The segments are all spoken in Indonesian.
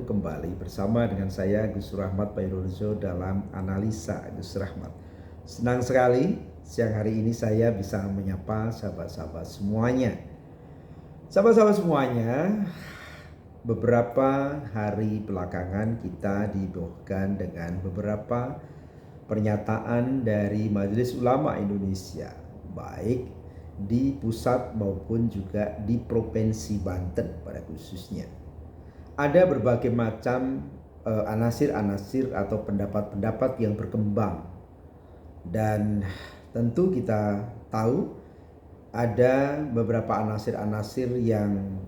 kembali bersama dengan saya Gus Rahmat Pairozo dalam analisa Gus Rahmat. Senang sekali siang hari ini saya bisa menyapa sahabat-sahabat semuanya. Sahabat-sahabat semuanya, beberapa hari belakangan kita dibuahkan dengan beberapa pernyataan dari Majelis Ulama Indonesia, baik di pusat maupun juga di Provinsi Banten pada khususnya. Ada berbagai macam anasir-anasir atau pendapat-pendapat yang berkembang, dan tentu kita tahu ada beberapa anasir-anasir yang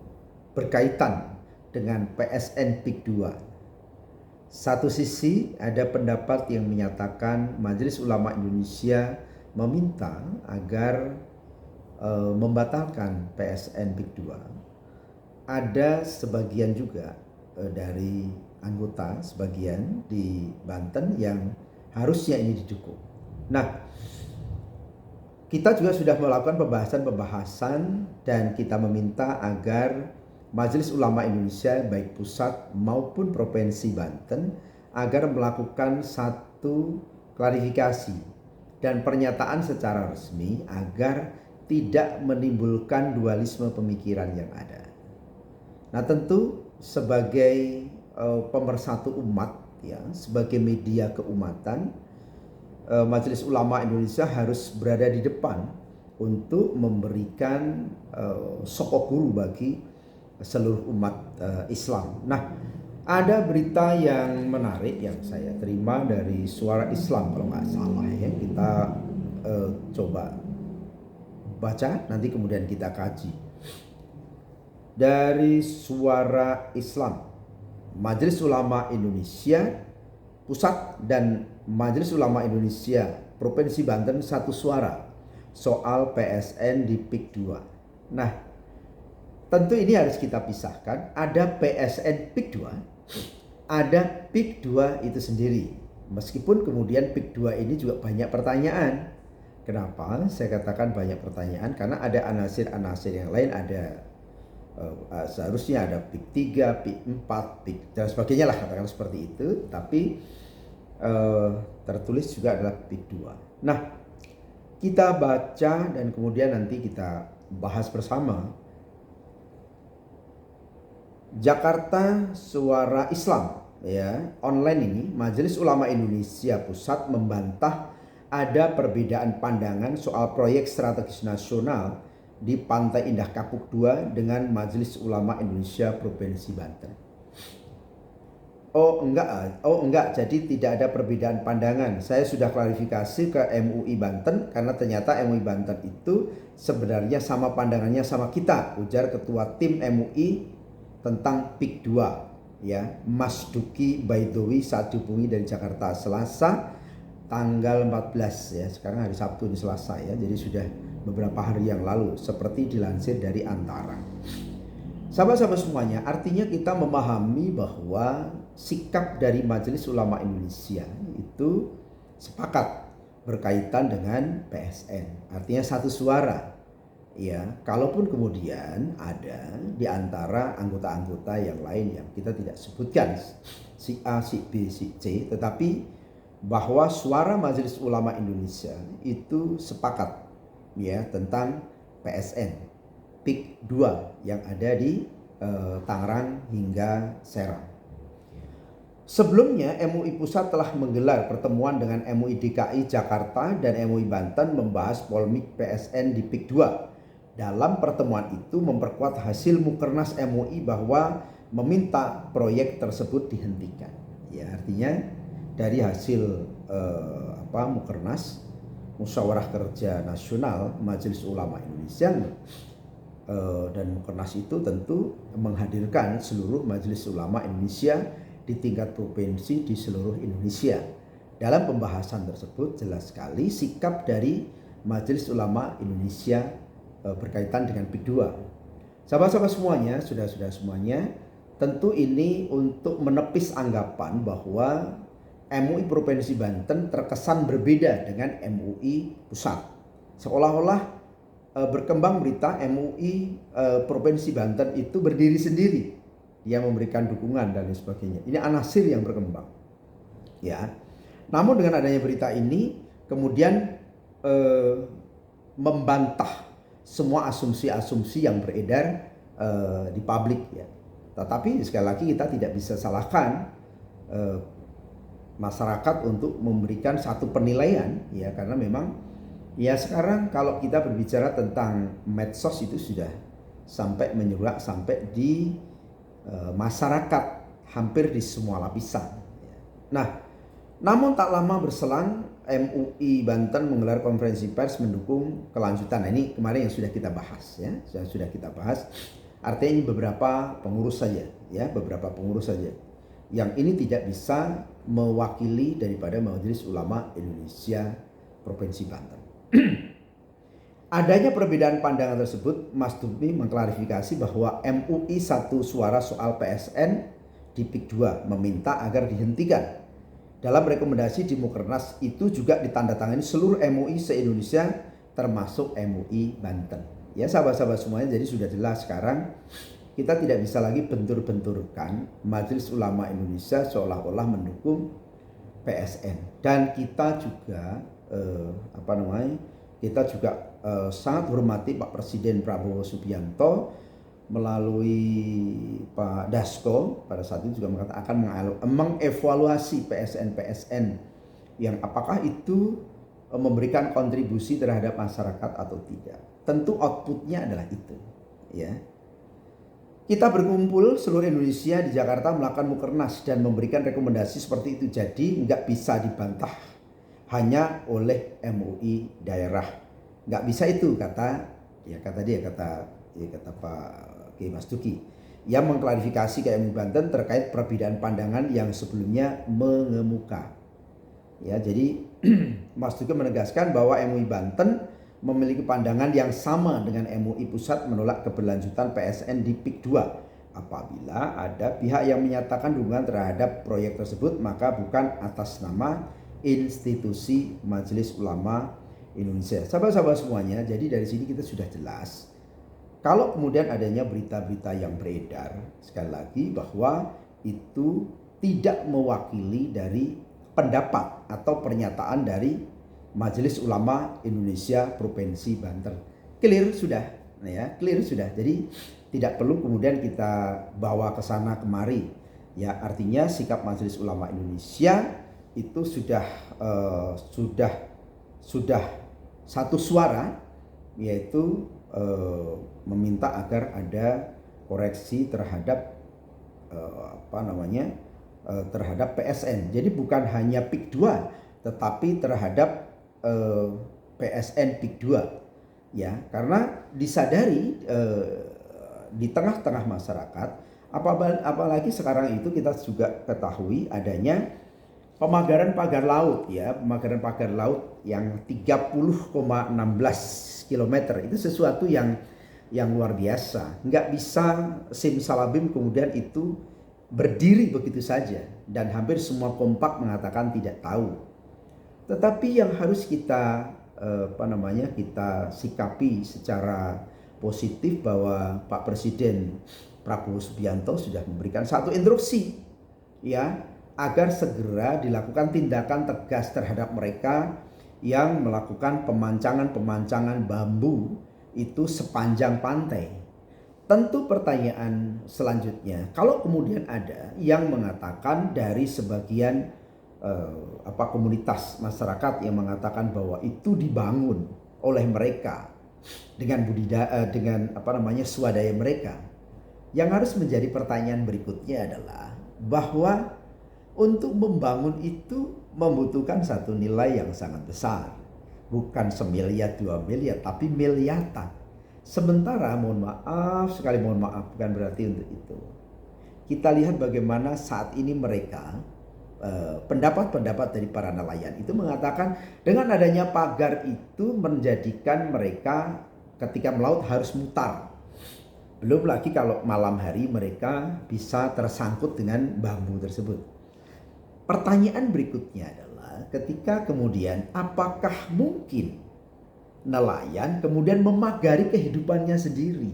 berkaitan dengan PSN PIK 2. Satu sisi ada pendapat yang menyatakan Majelis Ulama Indonesia meminta agar membatalkan PSN PIK 2. Ada sebagian juga dari anggota sebagian di Banten yang harusnya ini didukung. Nah, kita juga sudah melakukan pembahasan dan kita meminta agar Majelis Ulama Indonesia baik pusat maupun Provinsi Banten agar melakukan satu klarifikasi dan pernyataan secara resmi agar tidak menimbulkan dualisme pemikiran yang ada. Nah, tentu sebagai pemersatu umat, ya, sebagai media keumatan, Majelis Ulama Indonesia harus berada di depan untuk memberikan sokok guru bagi seluruh umat Islam. Nah, ada berita yang menarik yang saya terima dari Suara Islam kalau nggak salah, ya. Kita coba baca, nanti kemudian kita kaji. Dari Suara Islam, Majelis Ulama Indonesia Pusat dan Majelis Ulama Indonesia Provinsi Banten satu suara soal PSN di PIK 2. Nah, tentu ini harus kita pisahkan. Ada PSN PIK 2, ada PIK 2 itu sendiri. Meskipun kemudian PIK 2 ini juga banyak pertanyaan. Kenapa saya katakan banyak pertanyaan? Karena ada anasir-anasir yang lain, ada seharusnya ada PIK 3, PIK 4, PIK dan sebagainya lah, katakan seperti itu. Tapi tertulis juga adalah PIK 2. Nah, kita baca dan kemudian nanti kita bahas bersama. Jakarta Suara Islam, ya, online ini, Majelis Ulama Indonesia Pusat membantah ada perbedaan pandangan soal proyek strategis nasional di Pantai Indah Kapuk 2 dengan Majelis Ulama Indonesia Provinsi Banten. Oh enggak, jadi tidak ada perbedaan pandangan. Saya sudah klarifikasi ke MUI Banten karena ternyata MUI Banten itu sebenarnya sama pandangannya sama kita, ujar Ketua Tim MUI tentang PIK 2, ya, Mas Duki Baidowi saat dihubungi dari Jakarta Selasa tanggal 14, ya, sekarang hari Sabtu ini Selasa, ya, jadi sudah beberapa hari yang lalu, seperti dilansir dari Antara. Sahabat-sahabat semuanya, artinya kita memahami bahwa sikap dari Majelis Ulama Indonesia itu sepakat berkaitan dengan PSN, artinya satu suara, ya. Kalaupun kemudian ada di antara anggota-anggota yang lain yang kita tidak sebutkan, si A, si B, si C, tetapi bahwa suara Majelis Ulama Indonesia itu sepakat, ya, tentang PSN PIK 2 yang ada di Tangerang hingga Serang. Sebelumnya MUI Pusat telah menggelar pertemuan dengan MUI DKI Jakarta dan MUI Banten membahas polemik PSN di PIK 2. Dalam pertemuan itu memperkuat hasil Mukernas MUI bahwa meminta proyek tersebut dihentikan. Ya, artinya dari hasil Mukernas, Musyawarah Kerja Nasional Majelis Ulama Indonesia, dan Mukernas itu tentu menghadirkan seluruh Majelis Ulama Indonesia di tingkat provinsi di seluruh Indonesia. Dalam pembahasan tersebut jelas sekali sikap dari Majelis Ulama Indonesia berkaitan dengan PIK 2. Sahabat-sahabat semuanya, saudara-saudara semuanya, tentu ini untuk menepis anggapan bahwa MUI Provinsi Banten terkesan berbeda dengan MUI Pusat. Seolah-olah berkembang berita MUI Provinsi Banten itu berdiri sendiri. dia memberikan dukungan dan lain sebagainya. Ini anasir yang berkembang. Ya. Namun dengan adanya berita ini kemudian membantah semua asumsi-asumsi yang beredar di publik ya. Tetapi sekali lagi kita tidak bisa salahkan masyarakat untuk memberikan satu penilaian ya, karena memang ya sekarang kalau kita berbicara tentang medsos itu sudah sampai menyurak sampai di masyarakat hampir di semua lapisan. Nah, namun tak lama berselang MUI Banten menggelar konferensi pers mendukung kelanjutan. Nah, ini kemarin yang sudah kita bahas ya, sudah kita bahas. Artinya ini beberapa pengurus saja ya, beberapa pengurus saja. Yang ini tidak bisa mewakili daripada Majelis Ulama Indonesia Provinsi Banten. Adanya perbedaan pandangan tersebut, Mas Dumi mengklarifikasi bahwa MUI satu suara soal PSN di PIK 2 meminta agar dihentikan. Dalam rekomendasi di Mukernas itu juga ditandatangani seluruh MUI se-Indonesia termasuk MUI Banten. Ya sahabat-sahabat semuanya, jadi sudah jelas sekarang kita tidak bisa lagi bentur-benturkan Majelis Ulama Indonesia seolah-olah mendukung PSN. Dan kita juga kita juga sangat hormati Pak Presiden Prabowo Subianto melalui Pak Dasko pada saat itu juga mengatakan akan mengevaluasi PSN-PSN yang apakah itu memberikan kontribusi terhadap masyarakat atau tidak. Tentu outputnya adalah itu ya. Kita berkumpul seluruh Indonesia di Jakarta melakukan Mukernas dan memberikan rekomendasi seperti itu. Jadi nggak bisa dibantah hanya oleh MUI daerah. Nggak bisa itu kata Pak Kiai Mas Duki yang mengklarifikasi ke MUI Banten terkait perbedaan pandangan yang sebelumnya mengemuka. Ya, jadi Mas Duki menegaskan bahwa MUI Banten memiliki pandangan yang sama dengan MUI Pusat menolak keberlanjutan PSN di PIK 2. Apabila ada pihak yang menyatakan dukungan terhadap proyek tersebut, maka bukan atas nama institusi Majelis Ulama Indonesia. Sahabat-sahabat semuanya, jadi dari sini kita sudah jelas. Kalau kemudian adanya berita-berita yang beredar, sekali lagi bahwa itu tidak mewakili dari pendapat atau pernyataan dari Majelis Ulama Indonesia Provinsi Banten. Clear sudah, ya, clear sudah. Jadi tidak perlu kemudian kita bawa ke sana kemari. Ya, artinya sikap Majelis Ulama Indonesia itu sudah satu suara, yaitu meminta agar ada koreksi terhadap terhadap PSN. Jadi bukan hanya PIK 2 tetapi terhadap PSN PIK 2 ya, karena disadari di tengah-tengah masyarakat, apalagi sekarang itu kita juga ketahui adanya pemagaran pagar laut ya, pemagaran pagar laut yang 30,16 km itu sesuatu yang luar biasa. Nggak bisa simsalabim kemudian itu berdiri begitu saja dan hampir semua kompak mengatakan tidak tahu. Tetapi yang harus kita kita sikapi secara positif bahwa Pak Presiden Prabowo Subianto sudah memberikan satu instruksi ya, agar segera dilakukan tindakan tegas terhadap mereka yang melakukan pemancangan bambu itu sepanjang pantai. Tentu pertanyaan selanjutnya, kalau kemudian ada yang mengatakan dari sebagian komunitas masyarakat yang mengatakan bahwa itu dibangun oleh mereka dengan swadaya mereka, yang harus menjadi pertanyaan berikutnya adalah bahwa untuk membangun itu membutuhkan satu nilai yang sangat besar, bukan semiliar 2 miliar tapi miliaran. Sementara mohon maaf, bukan berarti untuk itu. Kita lihat bagaimana saat ini mereka pendapat-pendapat dari para nelayan itu mengatakan dengan adanya pagar itu menjadikan mereka ketika melaut harus mutar. Belum lagi kalau malam hari mereka bisa tersangkut dengan bambu tersebut. Pertanyaan berikutnya adalah ketika kemudian apakah mungkin nelayan kemudian memagari kehidupannya sendiri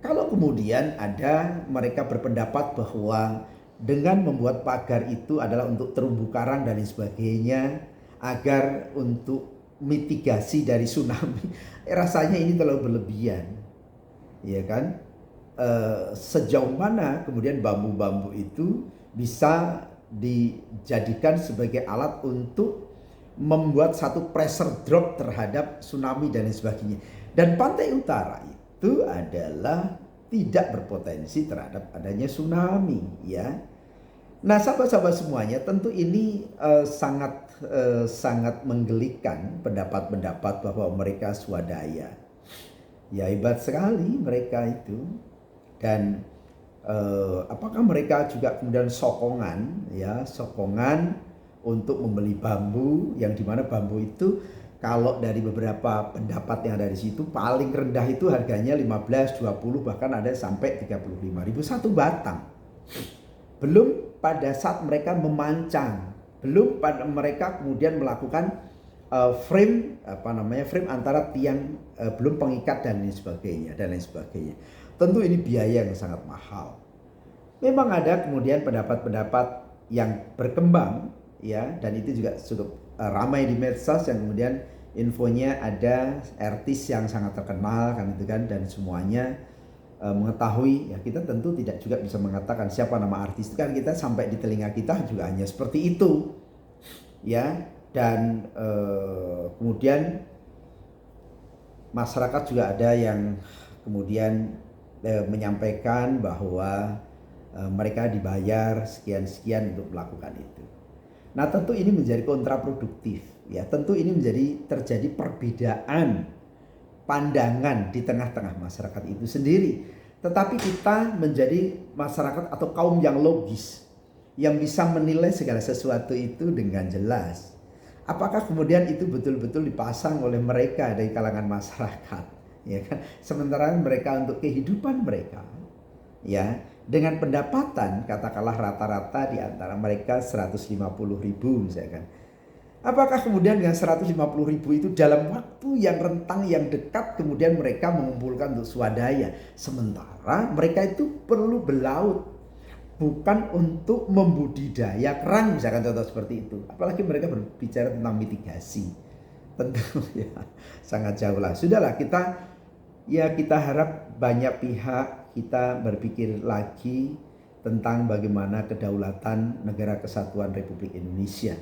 Kalau kemudian ada mereka berpendapat bahwa dengan membuat pagar itu adalah untuk terumbu karang dan lain sebagainya, agar untuk mitigasi dari tsunami, rasanya ini terlalu berlebihan, ya kan? Sejauh mana kemudian bambu-bambu itu bisa dijadikan sebagai alat untuk membuat satu pressure drop terhadap tsunami dan lain sebagainya. Dan pantai utara itu adalah tidak berpotensi terhadap adanya tsunami, ya. Nah, sahabat-sahabat semuanya, tentu ini sangat menggelikan pendapat-pendapat bahwa mereka swadaya. Ya, hebat sekali mereka itu. Dan apakah mereka juga kemudian sokongan untuk membeli bambu, yang dimana bambu itu kalau dari beberapa pendapat yang ada di situ paling rendah itu harganya 15, 20, bahkan ada sampai 35.000 satu batang. Belum pada saat mereka memancang, belum pada mereka kemudian melakukan frame antara tiang, belum pengikat dan lain sebagainya. Tentu ini biaya yang sangat mahal. Memang ada kemudian pendapat-pendapat yang berkembang, ya, dan itu juga cukup ramai di medsos, yang kemudian infonya ada artis yang sangat terkenal kan itu kan, dan semuanya mengetahui. Ya, kita tentu tidak juga bisa mengatakan siapa nama artis itu kan, kita sampai di telinga kita juga hanya seperti itu, ya. Dan kemudian masyarakat juga ada yang kemudian menyampaikan bahwa mereka dibayar sekian-sekian untuk melakukan itu. Nah, tentu ini menjadi kontraproduktif, ya. Tentu ini terjadi perbedaan pandangan di tengah-tengah masyarakat itu sendiri. Tetapi kita menjadi masyarakat atau kaum yang logis, yang bisa menilai segala sesuatu itu dengan jelas. Apakah kemudian itu betul-betul dipasang oleh mereka dari kalangan masyarakat, ya kan? Sementara mereka untuk kehidupan mereka, ya, dengan pendapatan katakanlah rata-rata di antara mereka 150.000 misalkan. Apakah kemudian dengan 150.000 itu dalam waktu yang rentang yang dekat kemudian mereka mengumpulkan untuk swadaya, sementara mereka itu perlu berlaut, bukan untuk membudidaya kerang misalkan, contoh seperti itu. Apalagi mereka berbicara tentang mitigasi, tentu ya sangat jauh lah. Sudahlah, kita harap banyak pihak kita berpikir lagi tentang bagaimana kedaulatan Negara Kesatuan Republik Indonesia.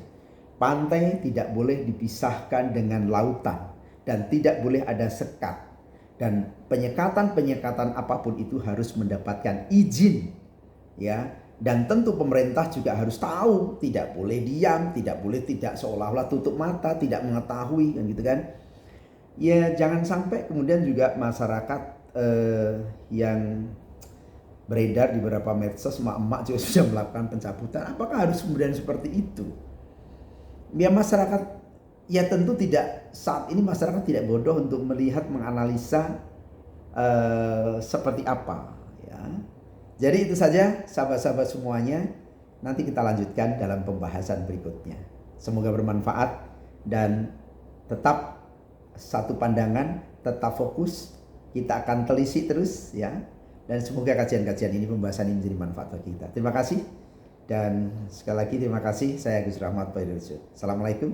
Pantai tidak boleh dipisahkan dengan lautan dan tidak boleh ada sekat, dan penyekatan apapun itu harus mendapatkan izin, ya. Dan tentu pemerintah juga harus tahu, tidak boleh diam, tidak boleh tidak seolah-olah tutup mata, tidak mengetahui kan gitu kan. Ya, jangan sampai kemudian juga masyarakat yang beredar di beberapa medsos, emak-emak juga sudah melakukan pencabutan. Apakah harus kemudian seperti itu? Ya, masyarakat, ya tentu tidak, saat ini masyarakat tidak bodoh untuk melihat, menganalisa seperti apa, ya. Jadi itu saja sahabat-sahabat semuanya. Nanti kita lanjutkan dalam pembahasan berikutnya. Semoga bermanfaat dan tetap satu pandangan, tetap fokus. Kita akan telisik terus, ya. Dan semoga kajian-kajian ini, pembahasan ini menjadi manfaat bagi kita. Terima kasih. Dan sekali lagi terima kasih. Saya Agus Rahmat Paidoso. Assalamualaikum